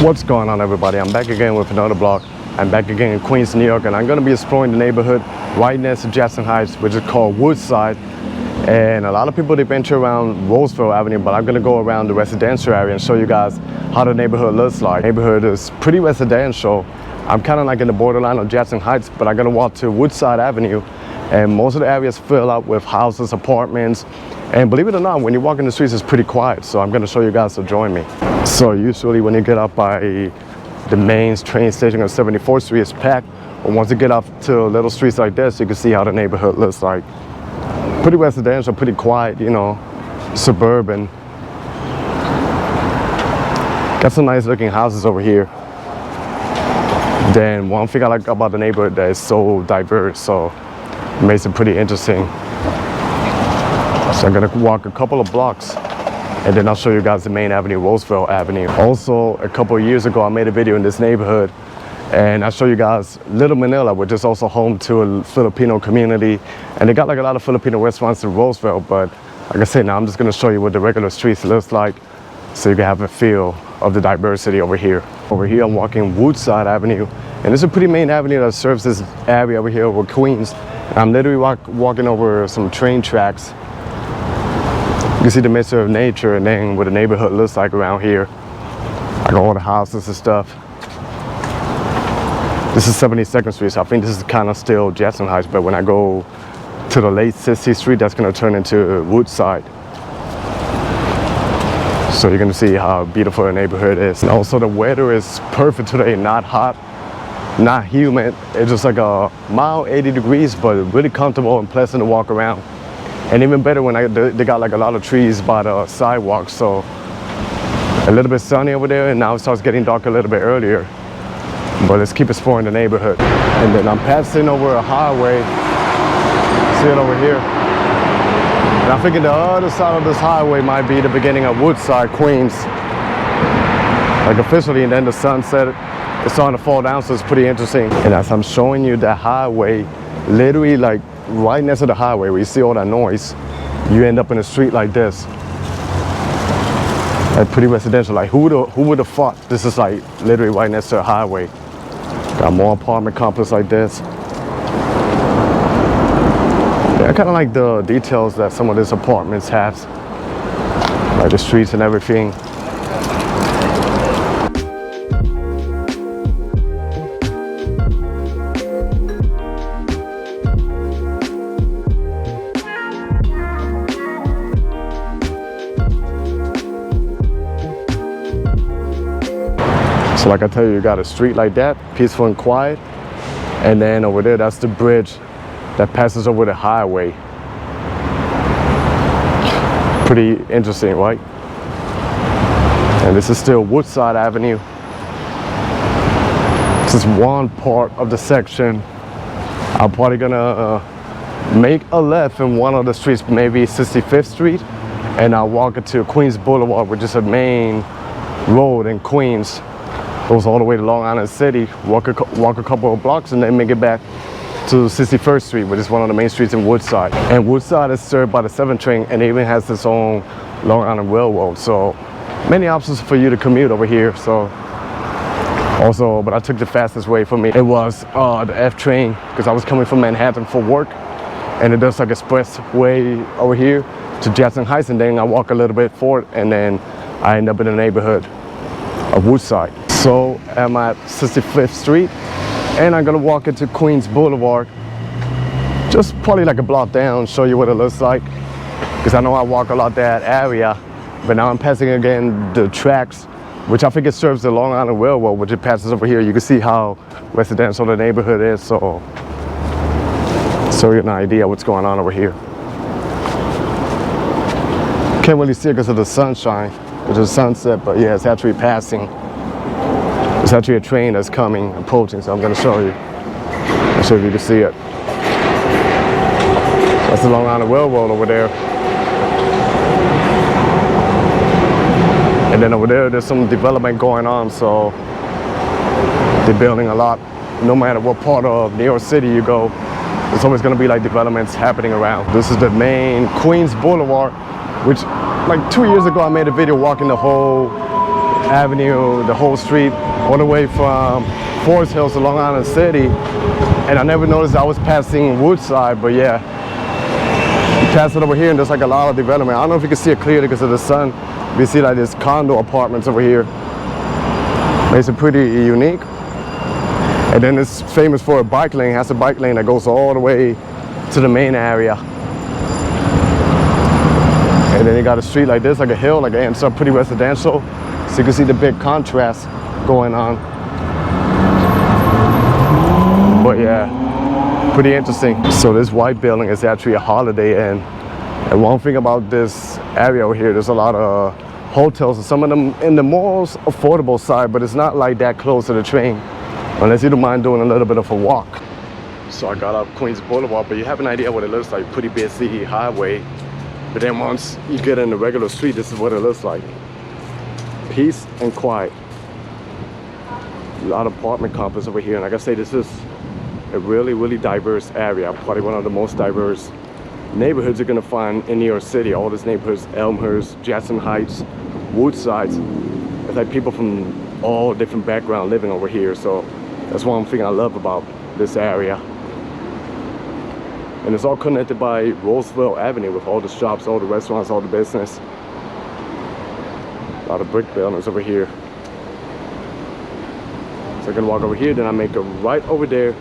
What's going on, everybody? I'm back again with another vlog. I'm back again in Queens, New York, and I'm going to be exploring the neighborhood right next to Jackson Heights, which is called Woodside. And a lot of people, they venture around Roseville Avenue, but I'm going to go around the residential area and show you guys how the neighborhood looks like. The neighborhood is pretty residential. I'm kind of like in the borderline of Jackson Heights, but I'm going to walk to Woodside Avenue, and most of the areas fill up with houses, apartments. And believe it or not, when you walk in the streets, it's pretty quiet. So I'm going to show you guys, so join me. So usually when you get up by the main train station on 74th Street, it's packed. But once you get up to little streets like this, you can see how the neighborhood looks like. Pretty residential, pretty quiet, you know, suburban. Got some nice looking houses over here. Then one thing I like about the neighborhood that is so diverse, so it makes it pretty interesting. So I'm gonna walk a couple of blocks and then I'll show you guys the main avenue, Roseville Avenue. Also, a couple of years ago, I made a video in this neighborhood and I show you guys Little Manila, which is also home to a Filipino community. And they got like a lot of Filipino restaurants in Roseville, but like I said, now I'm just gonna show you what the regular streets looks like so you can have a feel of the diversity over here. Over here, I'm walking Woodside Avenue, and it's a pretty main avenue that serves this area over here over Queens. I'm literally walking over some train tracks. You can see the mixture of nature and then what the neighborhood looks like around here. Like all the houses and stuff. This is 72nd Street, so I think this is kind of still Jackson Heights, but when I go to the late 60th Street, that's going to turn into Woodside. So you're going to see how beautiful the neighborhood is. And also the weather is perfect today, not hot, not humid. It's just like a mild 80 degrees, but really comfortable and pleasant to walk around. And even better when they got like a lot of trees by the sidewalk, so a little bit sunny over there, and now it starts getting dark a little bit earlier. But let's keep exploring the neighborhood. And then I'm passing over a highway. See it over here. And I'm thinking the other side of this highway might be the beginning of Woodside, Queens. Like officially, and then the sunset, it's starting to fall down, so it's pretty interesting. And as I'm showing you that highway, literally like right next to the highway where you see all that noise, you end up in a street like this. Like pretty residential. Like who would have thought this is like literally right next to a highway? Got more apartment complex like this. Yeah, I kind of like the details that some of these apartments have, like the streets and everything. So like I tell you, you got a street like that, peaceful and quiet. And then over there, that's the bridge that passes over the highway. Pretty interesting, right? And this is still Woodside Avenue. This is one part of the section. I'm probably gonna make a left in one of the streets, maybe 65th Street. And I'll walk into Queens Boulevard, which is a main road in Queens. Goes all the way to Long Island City, walk a couple of blocks and then make it back to 61st Street, which is one of the main streets in Woodside. And Woodside is served by the 7 train, and it even has its own Long Island Railroad. So many options for you to commute over here. So also, but I took the fastest way for me. It was the F train, because I was coming from Manhattan for work, and it does like expressway over here to Jackson Heights, and then I walk a little bit forward, and then I end up in the neighborhood of Woodside. So I'm at 65th Street, and I'm gonna walk into Queens Boulevard, just probably like a block down, show you what it looks like, because I know I walk a lot that area, but now I'm passing again the tracks, which I think it serves the Long Island Railroad, which it passes over here. You can see how residential the neighborhood is, so you get an idea what's going on over here. Can't really see it because of the sunshine, which is sunset, but yeah, it's actually passing. It's actually a train that's coming, approaching, so I'm going to show you. I'll show you if you can see it. That's the Long Island Railroad over there. And then over there, there's some development going on, so they're building a lot. No matter what part of New York City you go, there's always going to be like developments happening around. This is the main Queens Boulevard, which like 2 years ago I made a video walking the whole Avenue, the whole street, all the way from Forest Hills to Long Island City. And I never noticed I was passing Woodside, but yeah. You pass it over here and there's like a lot of development. I don't know if you can see it clearly because of the sun. You see like this condo apartments over here. Makes it pretty unique. And then it's famous for a bike lane. It has a bike lane that goes all the way to the main area. And then you got a street like this, like a hill, like and it's pretty residential. So you can see the big contrast going on. But yeah, pretty interesting. So this white building is actually a Holiday Inn. And one thing about this area over here, there's a lot of hotels, and some of them in the most affordable side, but it's not like that close to the train, unless you don't mind doing a little bit of a walk. So I got up Queens Boulevard, but you have an idea what it looks like. Pretty busy highway. But then once you get in the regular street, this is what it looks like. Peace and quiet. A lot of apartment complexes over here. And like I say, this is a really, really diverse area. Probably one of the most diverse neighborhoods you're gonna find in New York City. All these neighborhoods, Elmhurst, Jackson Heights, Woodside. It's like people from all different backgrounds living over here. So that's one thing I love about this area. And it's all connected by Roseville Avenue with all the shops, all the restaurants, all the business. A lot of brick buildings over here. So I can walk over here, then I make a right over there,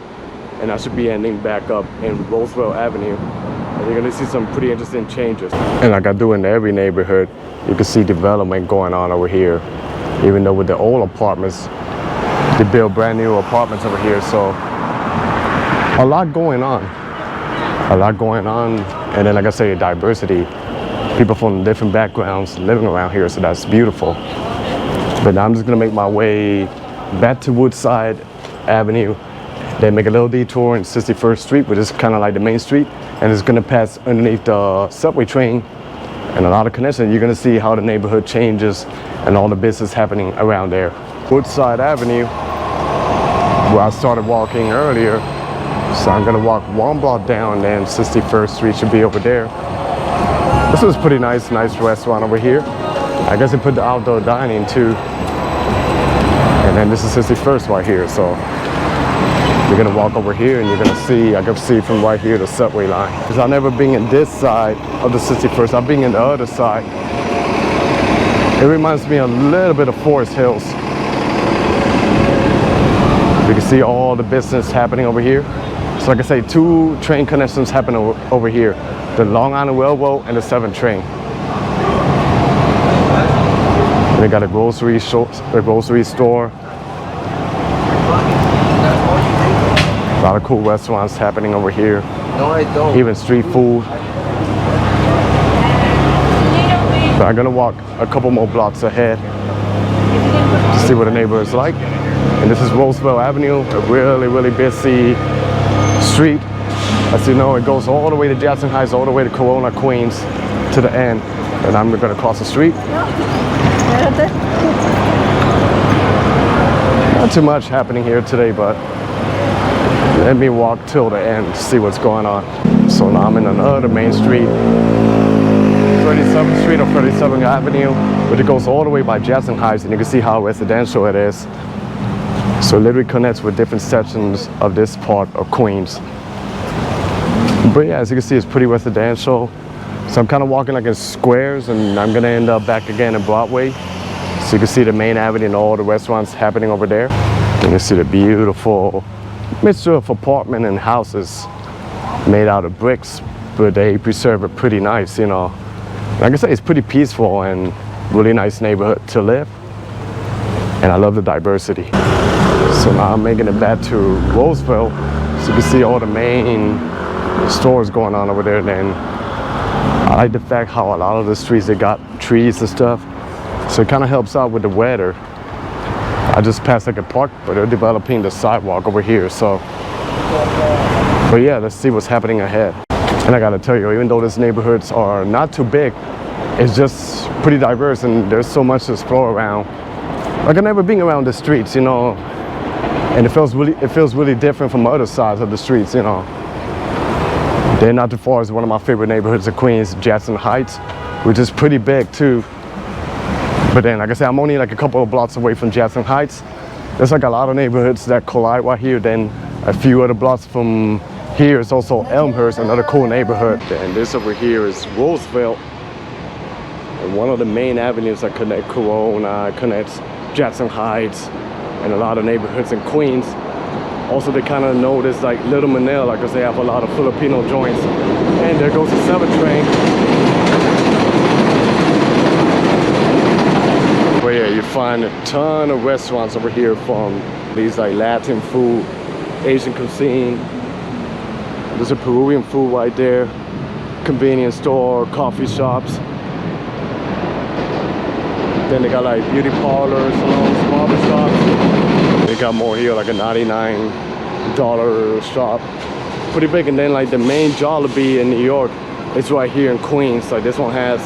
and I should be ending back up in Roseville Avenue. And you're gonna see some pretty interesting changes. And like I do in every neighborhood, you can see development going on over here. Even though with the old apartments, they build brand new apartments over here. So a lot going on. A lot going on. And then like I say, diversity. People from different backgrounds living around here, so that's beautiful. But now I'm just gonna make my way back to Woodside Avenue, then make a little detour in 61st Street, which is kind of like the main street, and it's gonna pass underneath the subway train and a lot of connections. You're gonna see how the neighborhood changes and all the business happening around there. Woodside Avenue, where I started walking earlier, so I'm gonna walk one block down, then 61st Street should be over there. This is pretty nice restaurant over here. I guess they put the outdoor dining too. And then this is 61st right here, so you're gonna walk over here and you're gonna see, I can see from right here the subway line. Because I've never been in this side of the 61st, I've been in the other side. It reminds me a little bit of Forest Hills. You can see all the business happening over here. So like I say, two train connections happen over here. The Long Island Railroad and the 7 train. And they got a grocery store. A lot of cool restaurants happening over here. No, I don't. Even street food. So I'm gonna walk a couple more blocks ahead to see what the neighborhood is like. And this is Roseville Avenue, a really, really busy street. As you know, it goes all the way to Jackson Heights, all the way to Corona, Queens, to the end. And I'm gonna cross the street. Not too much happening here today, but let me walk till the end to see what's going on. So now I'm in another main street, 37th Street or 37th Avenue, but it goes all the way by Jackson Heights, and you can see how residential it is. So it literally connects with different sections of this part of Queens. But yeah, as you can see, it's pretty residential. So I'm kind of walking like in squares, and I'm gonna end up back again in Broadway. So you can see the main avenue and all the restaurants happening over there. You can see the beautiful mixture of apartment and houses made out of bricks, but they preserve it pretty nice, you know. Like I say, it's pretty peaceful and really nice neighborhood to live. And I love the diversity. So now I'm making it back to Roseville, so you can see all the main stores going on over there. Then I like the fact how a lot of the streets, they got trees and stuff, so it kind of helps out with the weather. I just passed like a park, but they're developing the sidewalk over here, so. But yeah, let's see what's happening ahead. And I gotta tell you, even though these neighborhoods are not too big, it's just pretty diverse, and there's so much to explore around. Like I've never been around the streets, you know, and it feels really different from other sides of the streets, you know. They're not too far as one of my favorite neighborhoods of Queens, Jackson Heights, which is pretty big too. But then, like I said, I'm only like a couple of blocks away from Jackson Heights. There's like a lot of neighborhoods that collide right here. Then a few other blocks from here is also Elmhurst, another cool neighborhood. And this over here is Roosevelt. And one of the main avenues that connect Corona, connects Jackson Heights, and a lot of neighborhoods in Queens. Also, they kind of know this like Little Manila because they have a lot of Filipino joints. And there goes the 7 train. But yeah, you find a ton of restaurants over here from these like Latin food, Asian cuisine. There's a Peruvian food right there. Convenience store, coffee shops. Then they got like beauty parlors, salons, barber shops. They got more here, like a $99 shop. Pretty big. And then like the main Jollibee in New York, it's right here in Queens. Like this one has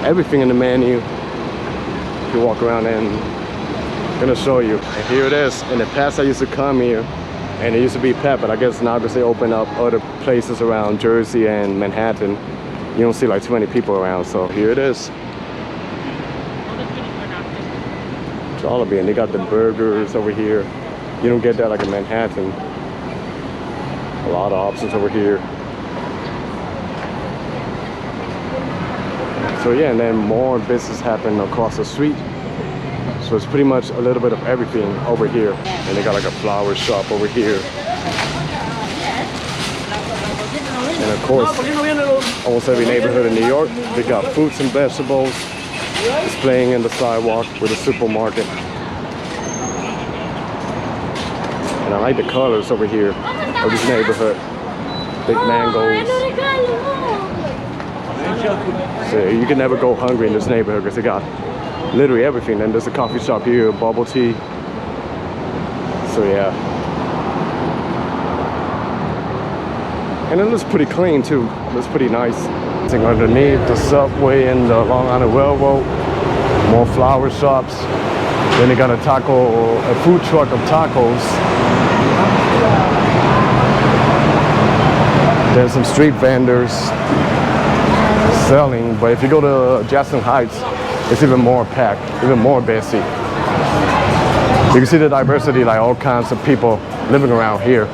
everything in the menu. If you walk around, and I'm gonna show you. And here it is. In the past I used to come here and it used to be packed, but I guess now because they open up other places around Jersey and Manhattan, you don't see like too many people around. So here it is. Jollibee, and they got the burgers over here. You don't get that like in Manhattan. A lot of options over here. So yeah, and then more business happen across the street. So it's pretty much a little bit of everything over here. And they got like a flower shop over here. And of course, almost every neighborhood in New York, they got fruits and vegetables displaying in the sidewalk with a supermarket. And I like the colors over here of this neighborhood. Big mangoes. So you can never go hungry in this neighborhood because they got literally everything. And there's a coffee shop here, bubble tea. So yeah. And it looks pretty clean too. It looks pretty nice. Underneath the subway and the Long Island Railroad, more flower shops. Then they got a food truck of tacos. There's some street vendors selling, but if you go to Jackson Heights, it's even more packed, even more busy. You can see the diversity, like all kinds of people living around here.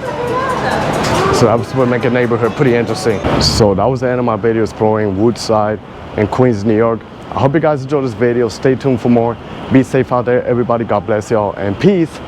So that's what makes a neighborhood pretty interesting. So that was the end of my video exploring Woodside in Queens, New York. I hope you guys enjoyed this video. Stay tuned for more. Be safe out there, everybody. God bless y'all, and peace.